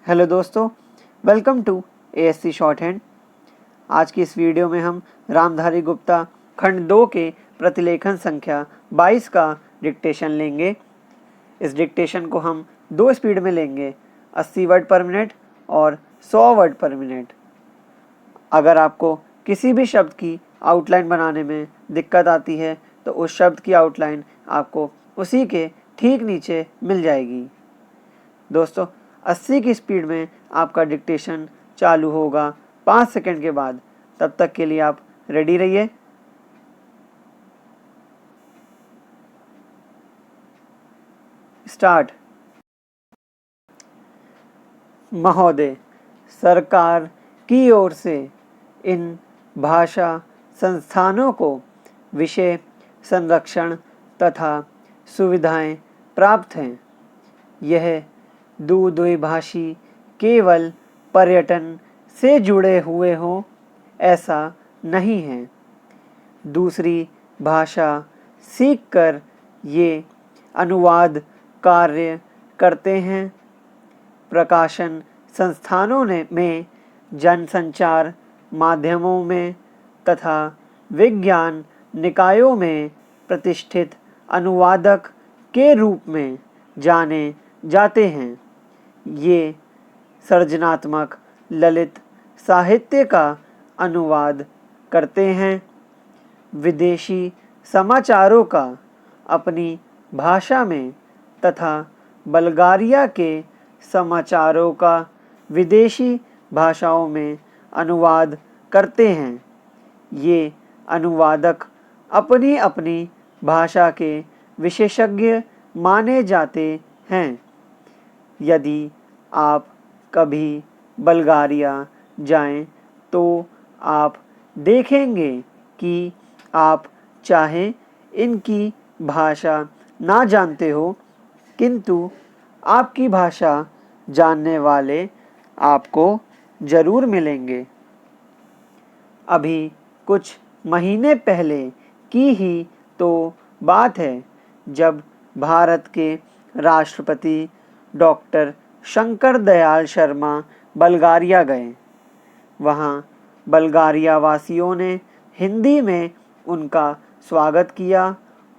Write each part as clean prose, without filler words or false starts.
Hello दोस्तों, welcome to ASC shorthand. आज की इस वीडियो में हम रामधारी गुप्ता खंड 2 के प्रतिलेखन संख्या 22 का डिक्टेशन लेंगे। इस डिक्टेशन को हम 2 स्पीड में लेंगे, 80 वर्ड पर मिनट और 100 वर्ड पर मिनट। अगर आपको किसी भी शब्द की आउटलाइन बनाने में दिक्कत आती है तो उस शब्द की आउटलाइन आपको उसी के ठीक नीचे मिल जाएगी। दोस्तों, 80 की स्पीड में आपका डिक्टेशन चालू होगा 5 सेकंड के बाद। तब तक के लिए आप रेडी रहिए। स्टार्ट। महोदय, सरकार की ओर से इन भाषा संस्थानों को विषय संरक्षण तथा सुविधाएं प्राप्त हैं। यह द्विभाषी केवल पर्यटन से जुड़े हुए हों ऐसा नहीं है। दूसरी भाषा सीखकर ये अनुवाद कार्य करते हैं। प्रकाशन संस्थानों में जनसंचार माध्यमों में तथा विज्ञान निकायों में प्रतिष्ठित अनुवादक के रूप में जाने जाते हैं। ये सृजनात्मक ललित साहित्य का अनुवाद करते हैं। विदेशी समाचारों का अपनी भाषा में तथा बल्गारिया के समाचारों का विदेशी भाषाओं में अनुवाद करते हैं। ये अनुवादक अपनी अपनी भाषा के विशेषज्ञ माने जाते हैं। यदि आप कभी बल्गारिया जाएं तो आप देखेंगे कि आप चाहे इनकी भाषा ना जानते हो, किंतु आपकी भाषा जानने वाले आपको ज़रूर मिलेंगे। अभी कुछ महीने पहले की ही तो बात है जब भारत के राष्ट्रपति डॉक्टर शंकर दयाल शर्मा बल्गारिया गए। वहाँ बल्गारिया वासियों ने हिंदी में उनका स्वागत किया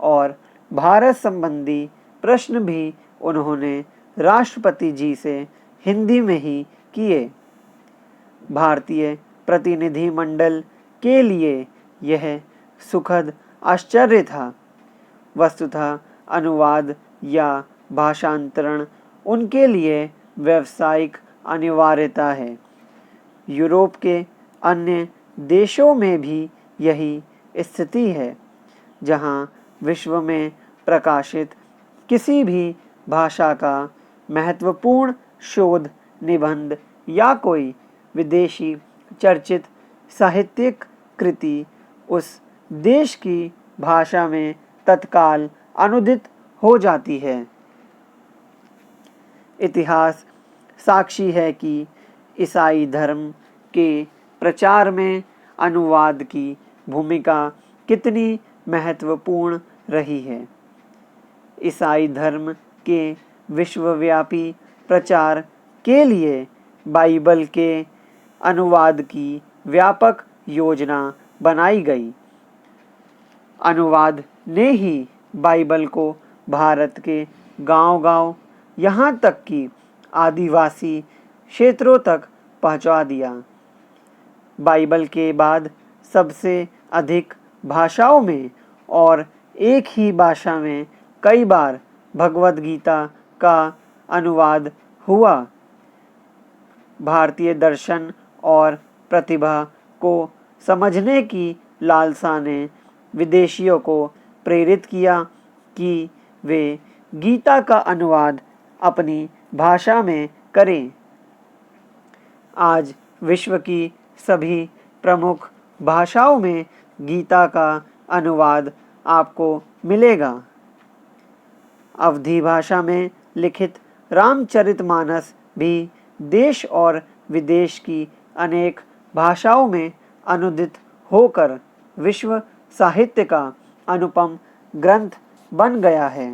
और भारत संबंधी प्रश्न भी उन्होंने राष्ट्रपति जी से हिंदी में ही किए। भारतीय प्रतिनिधिमंडल के लिए यह सुखद आश्चर्य था। वस्तुतः अनुवाद या भाषांतरण उनके लिए व्यावसायिक अनिवार्यता है। यूरोप के अन्य देशों में भी यही स्थिति है, जहां विश्व में प्रकाशित किसी भी भाषा का महत्वपूर्ण शोध निबंध या कोई विदेशी चर्चित साहित्यिक कृति उस देश की भाषा में तत्काल अनुदित हो जाती है। इतिहास साक्षी है कि ईसाई धर्म के प्रचार में अनुवाद की भूमिका कितनी महत्वपूर्ण रही है। ईसाई धर्म के विश्वव्यापी प्रचार के लिए बाइबल के अनुवाद की व्यापक योजना बनाई गई। अनुवाद ने ही बाइबल को भारत के गांव-गांव, यहाँ तक कि आदिवासी क्षेत्रों तक पहुँचा दिया। बाइबल के बाद सबसे अधिक भाषाओं में और एक ही भाषा में कई बार भगवद गीता का अनुवाद हुआ। भारतीय दर्शन और प्रतिभा को समझने की लालसा ने विदेशियों को प्रेरित किया कि वे गीता का अनुवाद अपनी भाषा में करें। आज विश्व की सभी प्रमुख भाषाओं में गीता का अनुवाद आपको मिलेगा। अवधी भाषा में लिखित रामचरितमानस भी देश और विदेश की अनेक भाषाओं में अनुदित होकर विश्व साहित्य का अनुपम ग्रंथ बन गया है।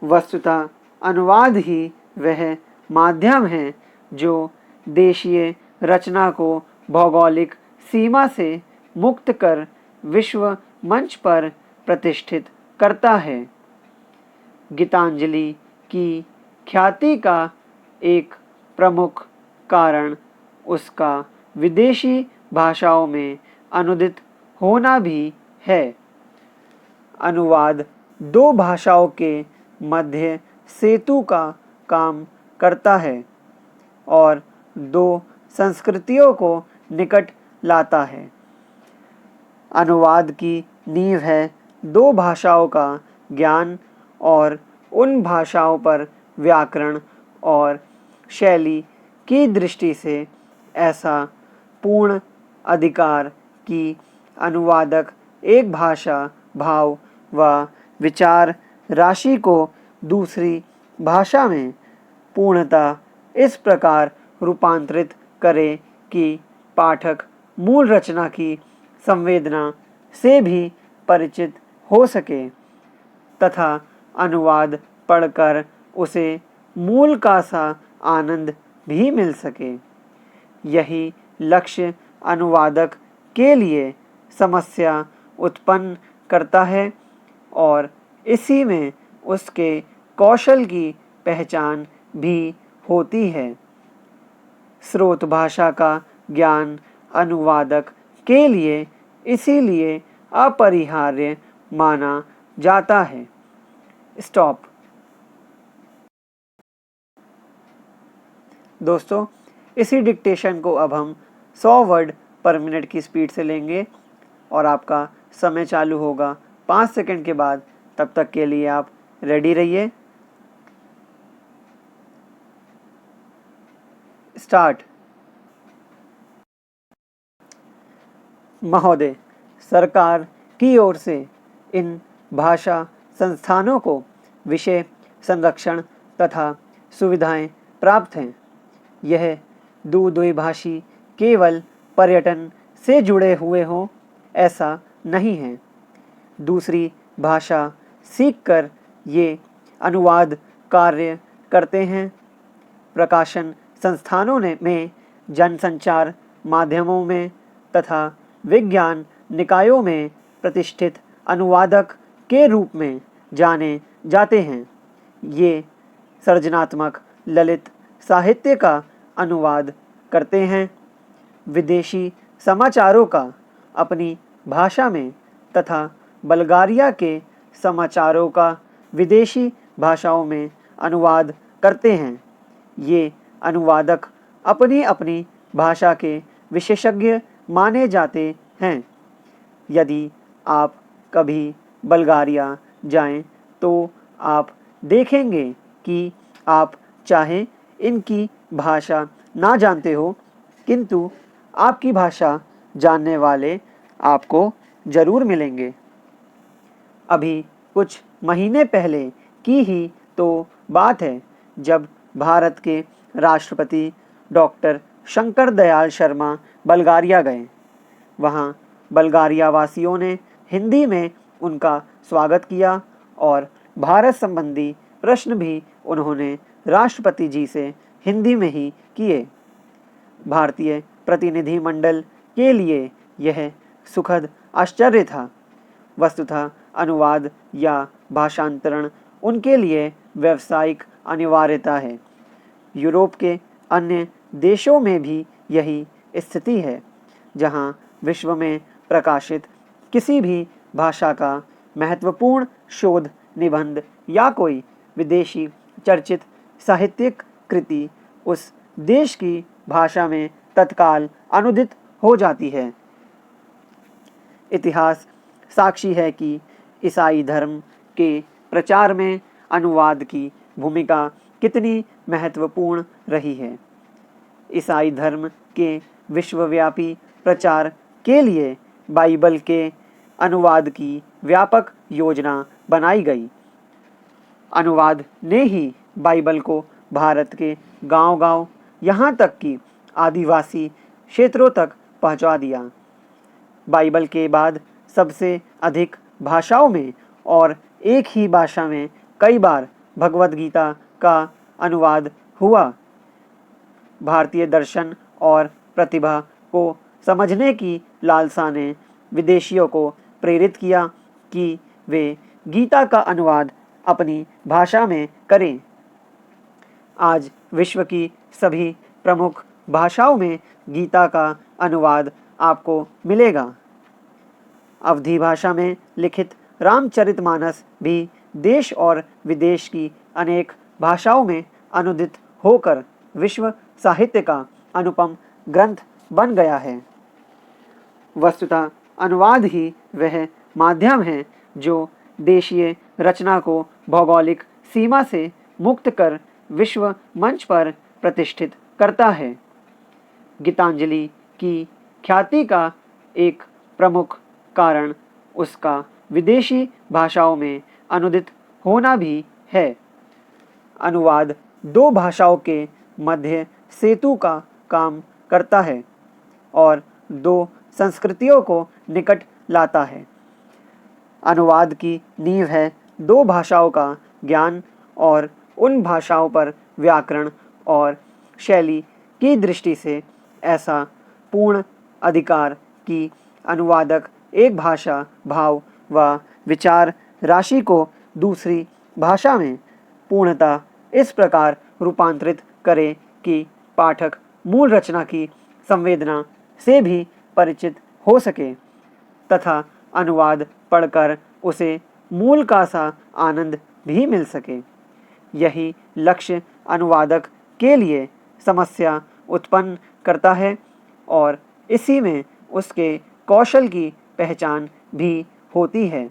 वस्तुतः अनुवाद ही वह माध्यम हैं जो देशीय रचना को भौगोलिक सीमा से मुक्त कर विश्व मंच पर प्रतिष्ठित करता है। गीतांजलि की ख्याति का एक प्रमुख कारण उसका विदेशी भाषाओं में अनुदित होना भी है। अनुवाद दो भाषाओं के मध्य सेतु का काम करता है और दो संस्कृतियों को निकट लाता है। अनुवाद की नींव है दो भाषाओं का ज्ञान और उन भाषाओं पर व्याकरण और शैली की दृष्टि से ऐसा पूर्ण अधिकार कि अनुवादक एक भाषा, भाव व विचार राशि को दूसरी भाषा में पूर्णतः इस प्रकार रूपांतरित करे कि पाठक मूल रचना की संवेदना से भी परिचित हो सके तथा अनुवाद पढ़कर उसे मूल का सा आनंद भी मिल सके। यही लक्ष्य अनुवादक के लिए समस्या उत्पन्न करता है और इसी में उसके कौशल की पहचान भी होती है। स्रोत भाषा का ज्ञान अनुवादक के लिए इसीलिए अपरिहार्य माना जाता है। स्टॉप। दोस्तों, इसी डिक्टेशन को अब हम 100 वर्ड पर मिनट की स्पीड से लेंगे और आपका समय चालू होगा 5 सेकंड के बाद। तब तक के लिए आप रेडी रहिए। स्टार्ट। महोदय, सरकार की ओर से इन भाषा संस्थानों को विषय संरक्षण तथा सुविधाएं प्राप्त हैं। यह द्विभाषी केवल पर्यटन से जुड़े हुए हों ऐसा नहीं है। दूसरी भाषा सीखकर ये अनुवाद कार्य करते हैं। प्रकाशन संस्थानों में जनसंचार माध्यमों में तथा विज्ञान निकायों में प्रतिष्ठित अनुवादक के रूप में जाने जाते हैं। ये सृजनात्मक ललित साहित्य का अनुवाद करते हैं। विदेशी समाचारों का अपनी भाषा में तथा बल्गारिया के समाचारों का विदेशी भाषाओं में अनुवाद करते हैं। ये अनुवादक अपनी अपनी भाषा के विशेषज्ञ माने जाते हैं। यदि आप कभी बल्गारिया जाएं तो आप देखेंगे कि आप चाहे इनकी भाषा ना जानते हो, किंतु आपकी भाषा जानने वाले आपको ज़रूर मिलेंगे। अभी कुछ महीने पहले की ही तो बात है जब भारत के राष्ट्रपति डॉक्टर शंकर दयाल शर्मा बल्गारिया गए। वहाँ बल्गारिया वासियों ने हिंदी में उनका स्वागत किया और भारत संबंधी प्रश्न भी उन्होंने राष्ट्रपति जी से हिंदी में ही किए। भारतीय प्रतिनिधिमंडल के लिए यह सुखद आश्चर्य था। वस्तुतः अनुवाद या भाषांतरण उनके लिए व्यावसायिक अनिवार्यता है। यूरोप के अन्य देशों में भी यही स्थिति है, जहाँ विश्व में प्रकाशित किसी भी भाषा का महत्वपूर्ण शोध निबंध या कोई विदेशी चर्चित साहित्यिक कृति उस देश की भाषा में तत्काल अनुदित हो जाती है। इतिहास साक्षी है कि ईसाई धर्म के प्रचार में अनुवाद की भूमिका कितनी महत्वपूर्ण रही है। ईसाई धर्म के विश्वव्यापी प्रचार के लिए बाइबल के अनुवाद की व्यापक योजना बनाई गई। अनुवाद ने ही बाइबल को भारत के गांव-गांव, यहाँ तक कि आदिवासी क्षेत्रों तक पहुँचा दिया। बाइबल के बाद सबसे अधिक भाषाओं में और एक ही भाषा में कई बार भगवद गीता का अनुवाद हुआ। भारतीय दर्शन और प्रतिभा को समझने की लालसा ने विदेशियों को प्रेरित किया कि वे गीता का अनुवाद अपनी भाषा में करें। आज विश्व की सभी प्रमुख भाषाओं में गीता का अनुवाद आपको मिलेगा। अवधी भाषा में लिखित रामचरितमानस भी देश और विदेश की अनेक भाषाओं में अनुदित होकर विश्व साहित्य का अनुपम ग्रंथ बन गया है। वस्तुतः अनुवाद ही वह माध्यम है जो देशीय रचना को भौगोलिक सीमा से मुक्त कर विश्व मंच पर प्रतिष्ठित करता है। गीतांजलि की ख्याति का एक प्रमुख कारण उसका विदेशी भाषाओं में अनुदित होना भी है। अनुवाद दो भाषाओं के मध्य सेतु का काम करता है और दो संस्कृतियों को निकट लाता है। अनुवाद की नींव है दो भाषाओं का ज्ञान और उन भाषाओं पर व्याकरण और शैली की दृष्टि से ऐसा पूर्ण अधिकार कि अनुवादक एक भाषा, भाव व विचार राशि को दूसरी भाषा में पूर्णतः इस प्रकार रूपांतरित करे कि पाठक मूल रचना की संवेदना से भी परिचित हो सके तथा अनुवाद पढ़कर उसे मूल का सा आनंद भी मिल सके। यही लक्ष्य अनुवादक के लिए समस्या उत्पन्न करता है और इसी में उसके कौशल की पहचान भी होती है।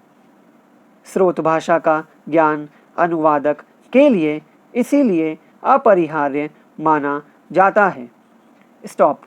स्रोत भाषा का ज्ञान अनुवादक के लिए इसीलिए अपरिहार्य माना जाता है। स्टॉप।